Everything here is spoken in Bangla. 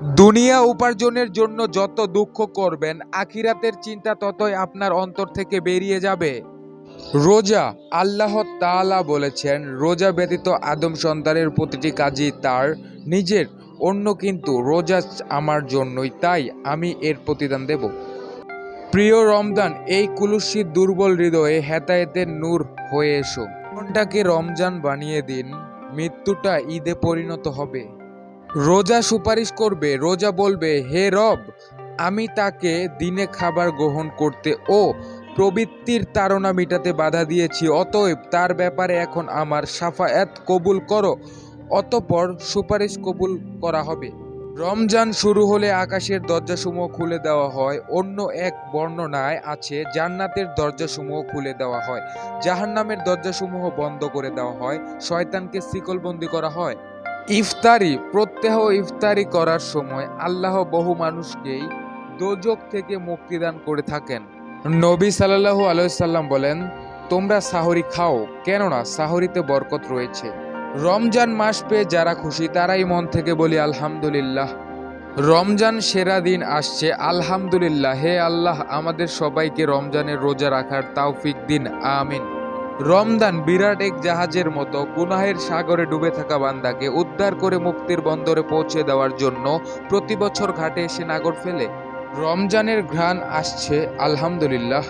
দুনিয়া উপার্জনের জন্য যত দুঃখ করবেন, আখিরাতের চিন্তা ততই আপনার অন্তর থেকে বেরিয়ে যাবে। রোজা, আল্লাহ তাআলা বলেছেন, রোজা ব্যতীত আদম সন্তানের প্রতিটি কাজই তার নিজের, অন্য কিন্তু রোজা আমার জন্যই, তাই আমি এর প্রতিদান দেব। প্রিয় রমজান, এই কুলুষিত দুর্বল হৃদয়ে হেদায়েতের নূর হয়ে এসো। জীবনটাকে রমজান বানিয়ে দিন, মৃত্যুটা ঈদে পরিণত হবে। রোজা সুপারিশ করবে, রোজা বলবে, হে রব, আমি তাকে দিনে খাবার গ্রহণ করতে ও প্রবৃত্তির তাড়না মিটাতে বাধা দিয়েছি, অতএব তার ব্যাপারে এখন আমার শাফায়াত কবুল করো। অতঃপর সুপারিশ কবুল করা হবে। রমজান শুরু হলে আকাশের দরজাসমূহ খুলে দেওয়া হয়। অন্য এক বর্ণনায় আছে, জান্নাতের দরজাসমূহ খুলে দেওয়া হয়, জাহান্নামের দরজাসমূহ বন্ধ করে দেওয়া হয়, শয়তানকে শিকলবন্দি করা হয়। ইফতারি, প্রত্যহ ইফতারি করার সময় আল্লাহ বহু মানুষকেই দোজখ থেকে মুক্তিদান করে থাকেন। নবী সাল্লাল্লাহু আলাইহি সাল্লাম বলেন, তোমরা সাহরি খাও, কেননা সাহরিতে বরকত রয়েছে। রমজান মাস পেয়ে যারা খুশি তারাই মন থেকে বলি আলহামদুলিল্লাহ। রমজান সেরা দিন আসছে, আলহামদুলিল্লাহ। হে আল্লাহ, আমাদের সবাইকে রমজানের রোজা রাখার তৌফিক দিন, আমিন। রমজান বিরাট এক জাহাজের মতো, গুনাহের সাগরে ডুবে থাকা বান্দাকে উদ্ধার করে মুক্তির বন্দরে পৌঁছে দেওয়ার জন্য প্রতি বছর ঘাটে এসে নাগর ফেলে। রমজানের ঘ্রাণ আসছে, আলহামদুলিল্লাহ।